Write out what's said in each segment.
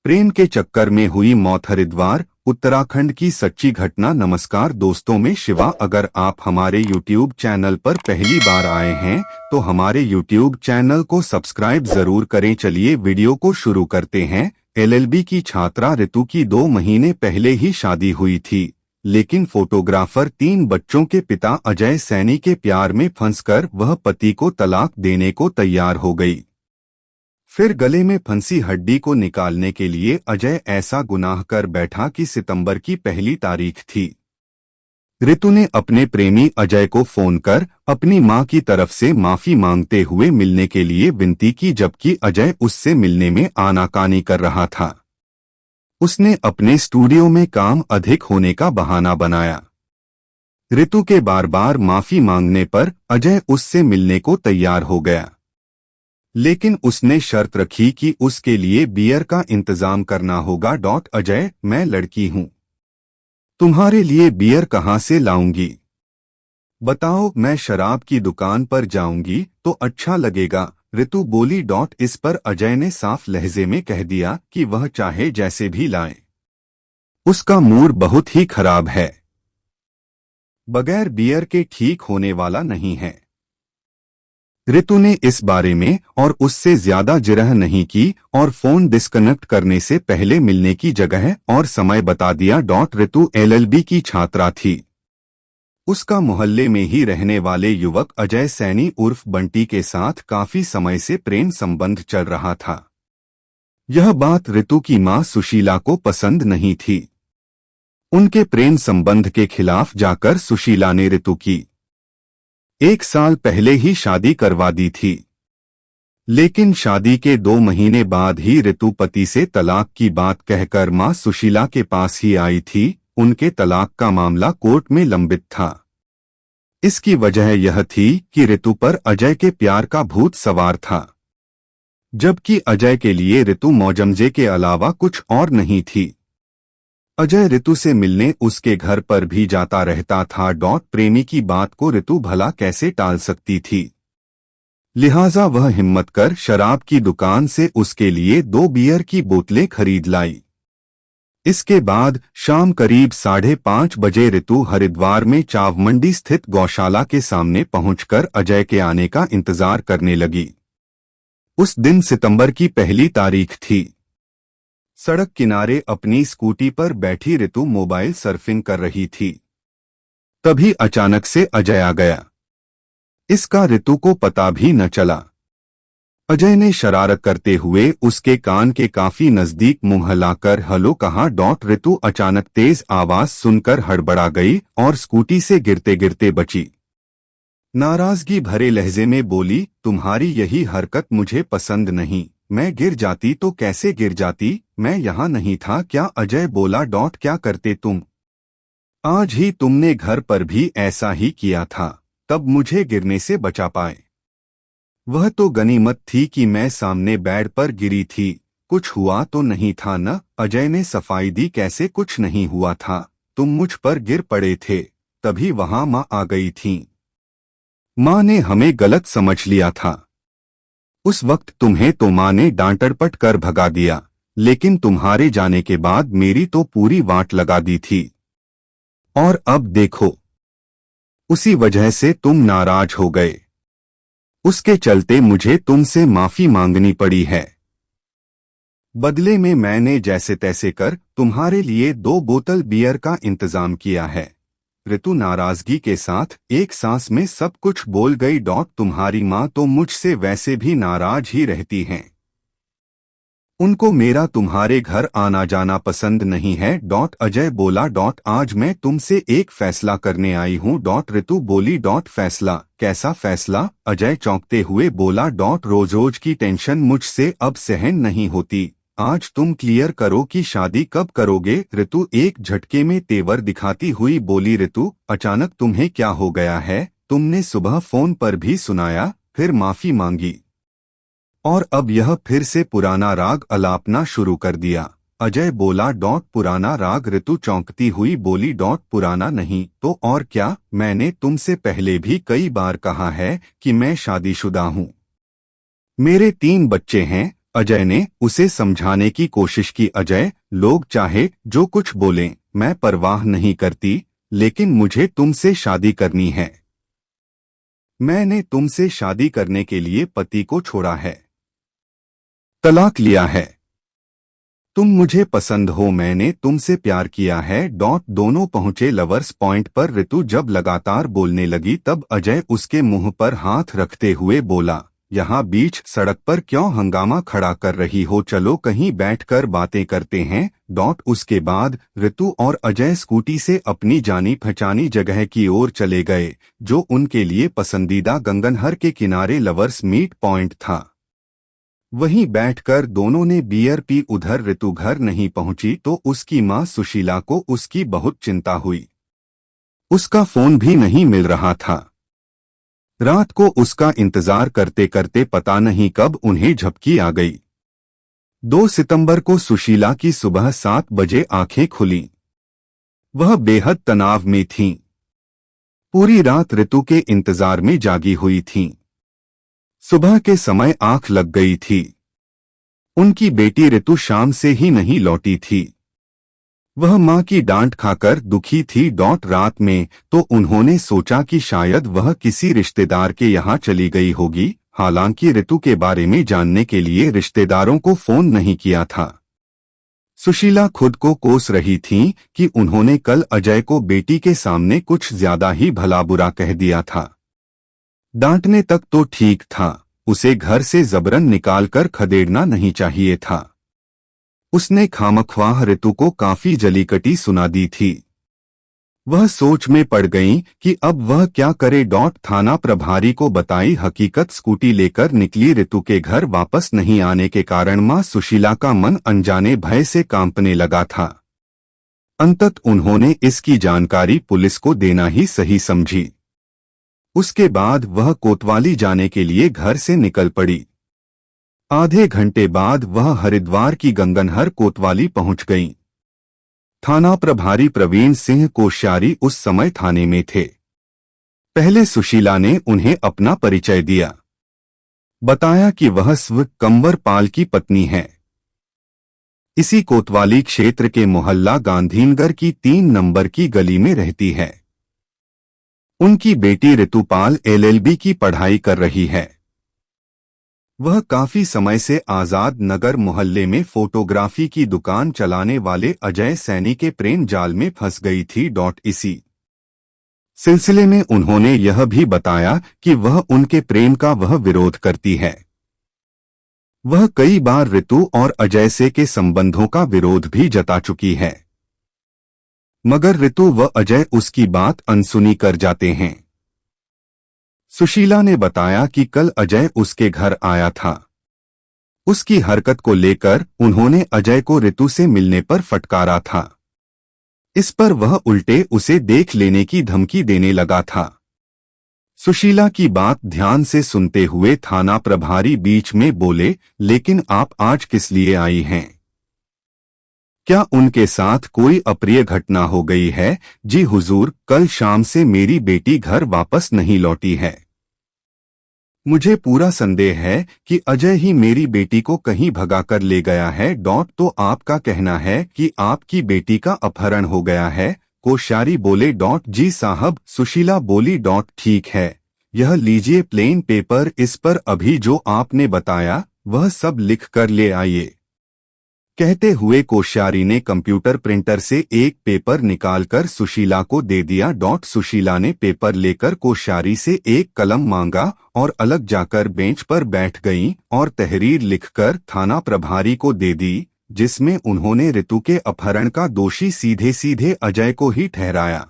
प्रेम के चक्कर में हुई मौत, हरिद्वार उत्तराखंड की सच्ची घटना। नमस्कार दोस्तों, मैं शिवा। अगर आप हमारे YouTube चैनल पर पहली बार आए हैं तो हमारे YouTube चैनल को सब्सक्राइब जरूर करें। चलिए वीडियो को शुरू करते हैं। LLB की छात्रा रितु की 2 महीने पहले ही शादी हुई थी, लेकिन फोटोग्राफर 3 बच्चों के पिता अजय सैनी के प्यार में फंसकर वह पति को तलाक देने को तैयार हो गई। फिर गले में फंसी हड्डी को निकालने के लिए अजय ऐसा गुनाह कर बैठा कि सितंबर की पहली तारीख थी। रितु ने अपने प्रेमी अजय को फोन कर अपनी मां की तरफ से माफी मांगते हुए मिलने के लिए विनती की, जबकि अजय उससे मिलने में आनाकानी कर रहा था। उसने अपने स्टूडियो में काम अधिक होने का बहाना बनाया। रितु के बार बार माफी मांगने पर अजय उससे मिलने को तैयार हो गया, लेकिन उसने शर्त रखी कि उसके लिए बियर का इंतजाम करना होगा। अजय, मैं लड़की हूं, तुम्हारे लिए बियर कहां से लाऊंगी? बताओ, मैं शराब की दुकान पर जाऊंगी तो अच्छा लगेगा, रितु बोली। इस पर अजय ने साफ लहजे में कह दिया कि वह चाहे जैसे भी लाए, उसका मूड बहुत ही खराब है, बगैर बियर के ठीक होने वाला नहीं है। रितु ने इस बारे में और उससे ज्यादा जिरह नहीं की और फोन डिस्कनेक्ट करने से पहले मिलने की जगह और समय बता दिया। रितु LLB की छात्रा थी। उसका मोहल्ले में ही रहने वाले युवक अजय सैनी उर्फ बंटी के साथ काफी समय से प्रेम संबंध चल रहा था। यह बात रितु की मां सुशीला को पसंद नहीं थी। उनके प्रेम संबंध के खिलाफ जाकर सुशीला ने रितु की 1 साल पहले ही शादी करवा दी थी, लेकिन शादी के 2 महीने बाद ही रितु पति से तलाक की बात कहकर मां सुशीला के पास ही आई थी। उनके तलाक का मामला कोर्ट में लंबित था। इसकी वजह यह थी कि रितु पर अजय के प्यार का भूत सवार था, जबकि अजय के लिए रितु मौजमजे के अलावा कुछ और नहीं थी। अजय रितु से मिलने उसके घर पर भी जाता रहता था। प्रेमी की बात को रितु भला कैसे टाल सकती थी, लिहाजा वह हिम्मत कर शराब की दुकान से उसके लिए 2 बियर की बोतलें खरीद लाई। इसके बाद शाम करीब 5:30 बजे रितु हरिद्वार में चाव मंडी स्थित गौशाला के सामने पहुंचकर अजय के आने का इंतजार करने लगी। उस दिन सितंबर की पहली तारीख थी। सड़क किनारे अपनी स्कूटी पर बैठी रितु मोबाइल सर्फिंग कर रही थी। तभी अचानक से अजय आ गया। इसका रितु को पता भी न चला। अजय ने शरारत करते हुए उसके कान के काफी नजदीक मुंह हिलाकर हेलो कहा। रितु अचानक तेज आवाज सुनकर हड़बड़ा गई और स्कूटी से गिरते गिरते बची। नाराजगी भरे लहजे में बोली, तुम्हारी यही हरकत मुझे पसंद नहीं। मैं गिर जाती तो कैसे गिर जाती, मैं यहाँ नहीं था क्या? अजय बोला। क्या करते तुम? आज ही तुमने घर पर भी ऐसा ही किया था, तब मुझे गिरने से बचा पाए। वह तो गनीमत थी कि मैं सामने बेड पर गिरी थी, कुछ हुआ तो नहीं था न? अजय ने सफाई दी। कैसे कुछ नहीं हुआ था, तुम मुझ पर गिर पड़े थे, तभी वहां माँ आ गई थीं। माँ ने हमें गलत समझ लिया था। उस वक्त तुम्हें तो माँ ने डांटड़पट कर भगा दिया, लेकिन तुम्हारे जाने के बाद मेरी तो पूरी वाट लगा दी थी। और अब देखो, उसी वजह से तुम नाराज हो गए। उसके चलते मुझे तुमसे माफी मांगनी पड़ी है। बदले में मैंने जैसे तैसे कर तुम्हारे लिए 2 बोतल बियर का इंतजाम किया है। रितु नाराजगी के साथ एक सांस में सब कुछ बोल गई। तुम्हारी माँ तो मुझसे वैसे भी नाराज ही रहती हैं। उनको मेरा तुम्हारे घर आना जाना पसंद नहीं है। अजय बोला। आज मैं तुमसे एक फैसला करने आई हूँ। रितु बोली। फैसला? कैसा फैसला? अजय चौंकते हुए बोला। रोज रोज की टेंशन मुझसे अब सहन नहीं होती। आज तुम क्लियर करो कि शादी कब करोगे? रितु एक झटके में तेवर दिखाती हुई बोली। रितु, अचानक तुम्हें क्या हो गया है? तुमने सुबह फोन पर भी सुनाया, फिर माफी मांगी, और अब यह फिर से पुराना राग अलापना शुरू कर दिया। अजय बोला। पुराना राग? रितु चौंकती हुई बोली। पुराना नहीं तो और क्या? मैंने तुमसे पहले भी कई बार कहा है कि मैं शादीशुदा हूँ। मेरे 3 बच्चे हैं, अजय ने उसे समझाने की कोशिश की। अजय, लोग चाहे जो कुछ बोलें, मैं परवाह नहीं करती, लेकिन मुझे तुमसे शादी करनी है। मैंने तुमसे शादी करने के लिए पति को छोड़ा है, तलाक लिया है। तुम मुझे पसंद हो, मैंने तुमसे प्यार किया है। दोनों पहुंचे लवर्स पॉइंट पर। ऋतु जब लगातार बोलने लगी तब अजय उसके मुंह पर हाथ रखते हुए बोला, यहाँ बीच सड़क पर क्यों हंगामा खड़ा कर रही हो, चलो कहीं बैठकर बातें करते हैं। उसके बाद ऋतु और अजय स्कूटी से अपनी जानी पहचानी जगह की ओर चले गए, जो उनके लिए पसंदीदा गंगनहर के किनारे लवर्स मीट पॉइंट था। वहीं बैठकर दोनों ने बियर पी। उधर ऋतु घर नहीं पहुंची तो उसकी मां सुशीला को उसकी बहुत चिंता हुई। उसका फोन भी नहीं मिल रहा था। रात को उसका इंतजार करते करते पता नहीं कब उन्हें झपकी आ गई। 2 सितंबर को सुशीला की सुबह 7 बजे आंखें खुलीं। वह बेहद तनाव में थीं। पूरी रात ऋतु के इंतजार में जागी हुई थीं। सुबह के समय आंख लग गई थी। उनकी बेटी ऋतु शाम से ही नहीं लौटी थी। वह मां की डांट खाकर दुखी थी। रात में तो उन्होंने सोचा कि शायद वह किसी रिश्तेदार के यहाँ चली गई होगी। हालांकि ऋतु के बारे में जानने के लिए रिश्तेदारों को फोन नहीं किया था। सुशीला खुद को कोस रही थीं कि उन्होंने कल अजय को बेटी के सामने कुछ ज्यादा ही भला बुरा कह दिया था। डांटने तक तो ठीक था, उसे घर से जबरन निकालकर खदेड़ना नहीं चाहिए था। उसने खामख्वाह ऋतु को काफी जलीकटी सुना दी थी। वह सोच में पड़ गईं कि अब वह क्या करे। थाना प्रभारी को बताई हकीकत। स्कूटी लेकर निकली ऋतु के घर वापस नहीं आने के कारण मां सुशीला का मन अनजाने भय से कांपने लगा था। अंततः उन्होंने इसकी जानकारी पुलिस को देना ही सही समझी। उसके बाद वह कोतवाली जाने के लिए घर से निकल पड़ी। आधे घंटे बाद वह हरिद्वार की गंगनहर कोतवाली पहुंच गईं। थाना प्रभारी प्रवीण सिंह कोश्यारी उस समय थाने में थे। पहले सुशीला ने उन्हें अपना परिचय दिया। बताया कि वह स्व कंवर पाल की पत्नी है। इसी कोतवाली क्षेत्र के मोहल्ला गांधीनगर की 3 नंबर की गली में रहती है। उनकी बेटी ऋतुपाल LLB की पढ़ाई कर रही है। वह काफी समय से आजाद नगर मोहल्ले में फोटोग्राफी की दुकान चलाने वाले अजय सैनी के प्रेम जाल में फंस गई थी। इसी सिलसिले में उन्होंने यह भी बताया कि वह उनके प्रेम का वह विरोध करती है। वह कई बार ऋतु और अजय से के संबंधों का विरोध भी जता चुकी है, मगर ऋतु व अजय उसकी बात अनसुनी कर जाते हैं। सुशीला ने बताया कि कल अजय उसके घर आया था। उसकी हरकत को लेकर उन्होंने अजय को ऋतु से मिलने पर फटकारा था। इस पर वह उल्टे उसे देख लेने की धमकी देने लगा था। सुशीला की बात ध्यान से सुनते हुए थाना प्रभारी बीच में बोले, लेकिन आप आज किस लिए आई हैं? क्या उनके साथ कोई अप्रिय घटना हो गई है? जी हुजूर, कल शाम से मेरी बेटी घर वापस नहीं लौटी है। मुझे पूरा संदेह है कि अजय ही मेरी बेटी को कहीं भगाकर ले गया है। तो आपका कहना है कि आपकी बेटी का अपहरण हो गया है? कोश्यारी बोले। जी साहब, सुशीला बोली। ठीक है, यह लीजिए प्लेन पेपर, इस पर अभी जो आपने बताया वह सब लिख कर ले आइए। कहते हुए कोश्यारी ने कंप्यूटर प्रिंटर से एक पेपर निकालकर सुशीला को दे दिया। सुशीला ने पेपर लेकर कोश्यारी से एक कलम मांगा और अलग जाकर बेंच पर बैठ गईं और तहरीर लिखकर थाना प्रभारी को दे दी, जिसमें उन्होंने ऋतु के अपहरण का दोषी सीधे सीधे अजय को ही ठहराया।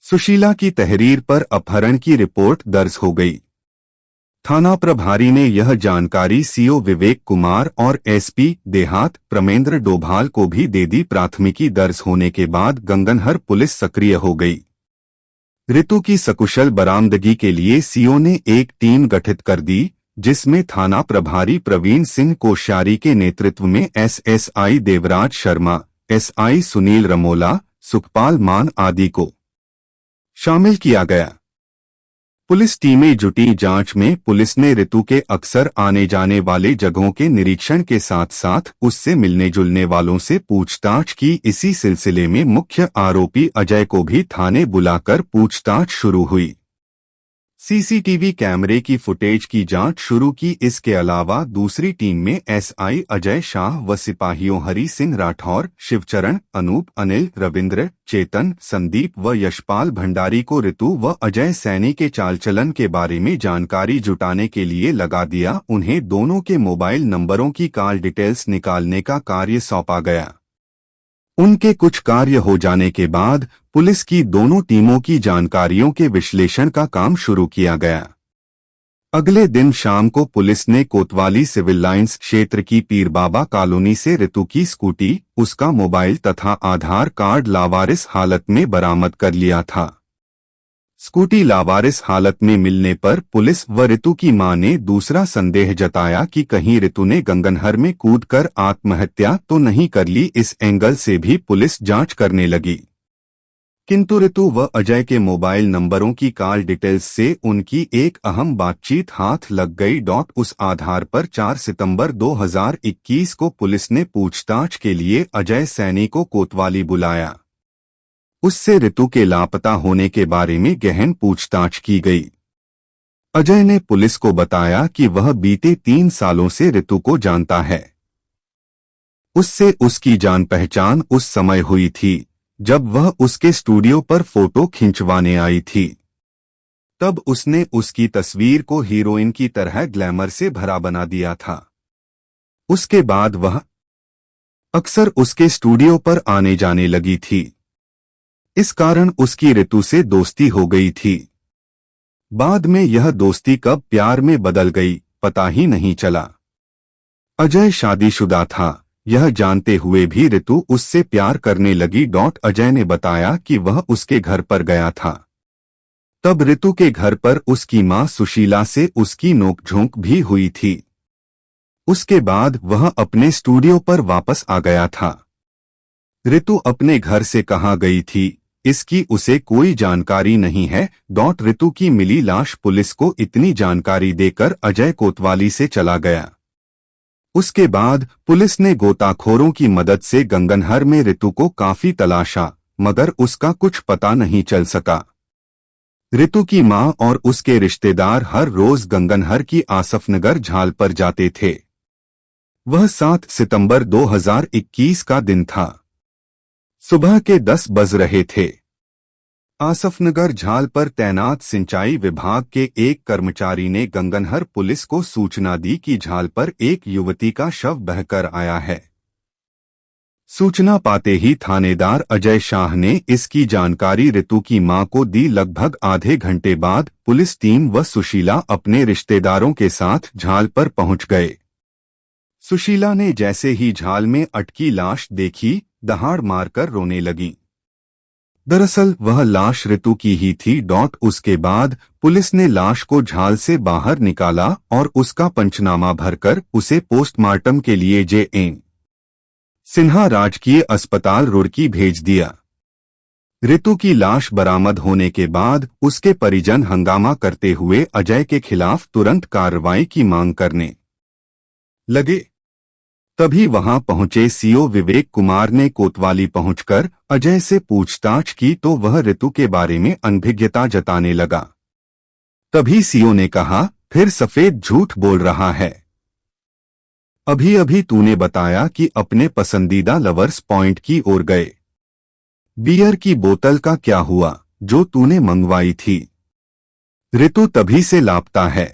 सुशीला की तहरीर पर अपहरण की रिपोर्ट दर्ज हो गई। थाना प्रभारी ने यह जानकारी सीओ विवेक कुमार और एसपी देहात प्रमेंद्र डोभाल को भी दे दी। प्राथमिकी दर्ज होने के बाद गंगनहर पुलिस सक्रिय हो गई। ऋतु की सकुशल बरामदगी के लिए सीओ ने एक टीम गठित कर दी, जिसमें थाना प्रभारी प्रवीण सिंह कोश्यारी के नेतृत्व में SSI देवराज शर्मा, SI सुनील रमोला, सुखपाल मान आदि को शामिल किया गया। पुलिस टीमें जुटी जांच में। पुलिस ने रितु के अक्सर आने जाने वाले जगहों के निरीक्षण के साथ साथ उससे मिलने जुलने वालों से पूछताछ की। इसी सिलसिले में मुख्य आरोपी अजय को भी थाने बुलाकर पूछताछ शुरू हुई। सीसीटीवी कैमरे की फुटेज की जांच शुरू की। इसके अलावा दूसरी टीम में एसआई अजय शाह व सिपाहियों हरि सिंह राठौर, शिवचरण, अनूप, अनिल, रविंद्र, चेतन, संदीप व यशपाल भंडारी को रितु व अजय सैनी के चालचलन के बारे में जानकारी जुटाने के लिए लगा दिया। उन्हें दोनों के मोबाइल नंबरों की कॉल डिटेल्स निकालने का कार्य सौंपा गया। उनके कुछ कार्य हो जाने के बाद पुलिस की दोनों टीमों की जानकारियों के विश्लेषण का काम शुरू किया गया। अगले दिन शाम को पुलिस ने कोतवाली सिविल लाइंस क्षेत्र की पीर बाबा कॉलोनी से रितु की स्कूटी, उसका मोबाइल तथा आधार कार्ड लावारिस हालत में बरामद कर लिया था। स्कूटी लावारिस हालत में मिलने पर पुलिस व रितु की मां ने दूसरा संदेह जताया कि कहीं रितु ने गंगनहर में कूदकर आत्महत्या तो नहीं कर ली। इस एंगल से भी पुलिस जांच करने लगी, किंतु रितु व अजय के मोबाइल नंबरों की कॉल डिटेल्स से उनकी एक अहम बातचीत हाथ लग गई। उस आधार पर 4 सितंबर 2021 को पुलिस ने पूछताछ के लिए अजय सैनी को कोतवाली बुलाया। उससे रितु के लापता होने के बारे में गहन पूछताछ की गई। अजय ने पुलिस को बताया कि वह बीते 3 सालों से रितु को जानता है। उससे उसकी जान पहचान उस समय हुई थी जब वह उसके स्टूडियो पर फोटो खिंचवाने आई थी। तब उसने उसकी तस्वीर को हीरोइन की तरह ग्लैमर से भरा बना दिया था। उसके बाद वह अक्सर उसके स्टूडियो पर आने जाने लगी थी। इस कारण उसकी रितु से दोस्ती हो गई थी। बाद में यह दोस्ती कब प्यार में बदल गई पता ही नहीं चला। अजय शादीशुदा था, यह जानते हुए भी रितु उससे प्यार करने लगी। अजय ने बताया कि वह उसके घर पर गया था। तब रितु के घर पर उसकी मां सुशीला से उसकी नोकझोंक भी हुई थी। उसके बाद वह अपने स्टूडियो पर वापस आ गया था। रितु अपने घर से कहाँ गई थी इसकी उसे कोई जानकारी नहीं है। रितु की मिली लाश पुलिस को इतनी जानकारी देकर अजय कोतवाली से चला गया। उसके बाद पुलिस ने गोताखोरों की मदद से गंगनहर में रितु को काफी तलाशा, मगर उसका कुछ पता नहीं चल सका। रितु की मां और उसके रिश्तेदार हर रोज गंगनहर की आसफनगर झाल पर जाते थे। वह 7 सितंबर 2021 का दिन था। सुबह के 10 बज रहे थे। आसफनगर झाल पर तैनात सिंचाई विभाग के एक कर्मचारी ने गंगनहर पुलिस को सूचना दी कि झाल पर एक युवती का शव बहकर आया है। सूचना पाते ही थानेदार अजय शाह ने इसकी जानकारी रितु की मां को दी। लगभग आधे घंटे बाद पुलिस टीम व सुशीला अपने रिश्तेदारों के साथ झाल पर पहुंच गए। सुशीला ने जैसे ही झाल में अटकी लाश देखी, दहाड़ मारकर रोने लगी। दरअसल वह लाश रितु की ही थी। उसके बाद पुलिस ने लाश को झाल से बाहर निकाला और उसका पंचनामा भरकर उसे पोस्टमार्टम के लिए जे.एन. सिन्हा राजकीय अस्पताल रुड़की भेज दिया। रितु की लाश बरामद होने के बाद उसके परिजन हंगामा करते हुए अजय के खिलाफ तुरंत कार्रवाई की मांग करने लगे। तभी वहां पहुंचे सीओ विवेक कुमार ने कोतवाली पहुंचकर अजय से पूछताछ की तो वह रितु के बारे में अनभिज्ञता जताने लगा। तभी सीओ ने कहा, फिर सफेद झूठ बोल रहा है। अभी अभी तूने बताया कि अपने पसंदीदा लवर्स पॉइंट की ओर गए। बियर की बोतल का क्या हुआ जो तूने मंगवाई थी? रितु तभी से लापता है।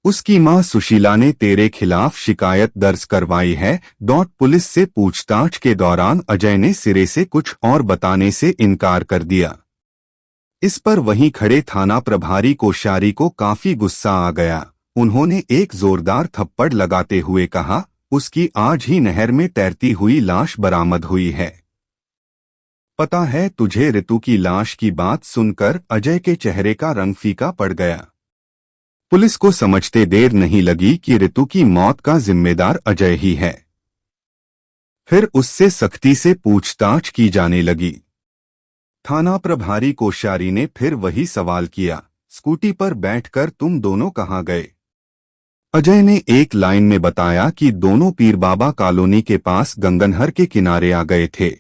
उसकी मां सुशीला ने तेरे खिलाफ शिकायत दर्ज करवाई है। पुलिस से पूछताछ के दौरान अजय ने सिरे से कुछ और बताने से इनकार कर दिया। इस पर वहीं खड़े थाना प्रभारी कोश्यारी को काफी गुस्सा आ गया। उन्होंने एक जोरदार थप्पड़ लगाते हुए कहा, उसकी आज ही नहर में तैरती हुई लाश बरामद हुई है। पता है तुझे? रितु की लाश की बात सुनकर अजय के चेहरे का रंग फीका पड़ गया। पुलिस को समझते देर नहीं लगी कि रितु की मौत का जिम्मेदार अजय ही है। फिर उससे सख्ती से पूछताछ की जाने लगी। थाना प्रभारी कोश्यारी ने फिर वही सवाल किया, स्कूटी पर बैठकर तुम दोनों कहाँ गए? अजय ने एक लाइन में बताया कि दोनों पीर बाबा कॉलोनी के पास गंगनहर के किनारे आ गए थे।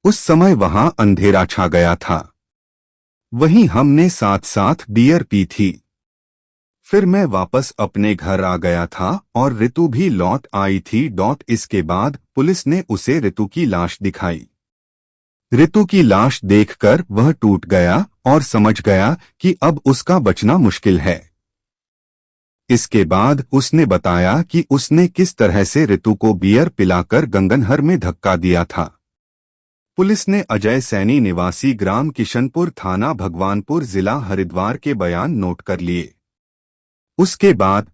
उस समय वहां अंधेरा छा गया था। वहीं हमने साथ साथ बियर पी थी। फिर मैं वापस अपने घर आ गया था और रितु भी लौट आई थी। इसके बाद पुलिस ने उसे रितु की लाश दिखाई। रितु की लाश देखकर वह टूट गया और समझ गया कि अब उसका बचना मुश्किल है। इसके बाद उसने बताया कि उसने किस तरह से रितु को बियर पिलाकर गंगनहर में धक्का दिया था। पुलिस ने अजय सैनी निवासी ग्राम किशनपुर थाना भगवानपुर जिला हरिद्वार के बयान नोट कर लिए। उसके बाद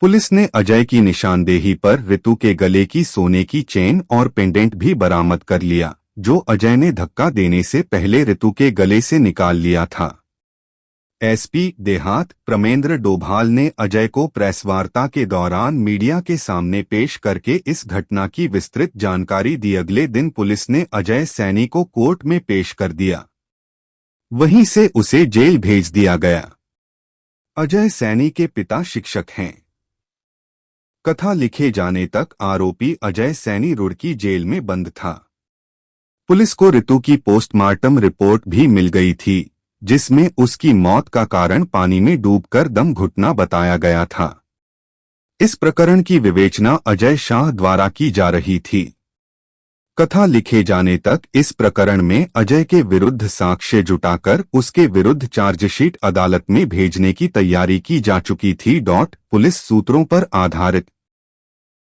पुलिस ने अजय की निशानदेही पर रितु के गले की सोने की चेन और पेंडेंट भी बरामद कर लिया, जो अजय ने धक्का देने से पहले रितु के गले से निकाल लिया था। एसपी देहात प्रमेंद्र डोभाल ने अजय को प्रेस वार्ता के दौरान मीडिया के सामने पेश करके इस घटना की विस्तृत जानकारी दी। अगले दिन पुलिस ने अजय सैनी को कोर्ट में पेश कर दिया। वहीं से उसे जेल भेज दिया गया। अजय सैनी के पिता शिक्षक हैं। कथा लिखे जाने तक आरोपी अजय सैनी रुड़की जेल में बंद था। पुलिस को रितु की पोस्टमार्टम रिपोर्ट भी मिल गई थी, जिसमें उसकी मौत का कारण पानी में डूबकर दम घुटना बताया गया था। इस प्रकरण की विवेचना अजय शाह द्वारा की जा रही थी। कथा लिखे जाने तक इस प्रकरण में अजय के विरुद्ध साक्ष्य जुटाकर उसके विरुद्ध चार्जशीट अदालत में भेजने की तैयारी की जा चुकी थी। पुलिस सूत्रों पर आधारित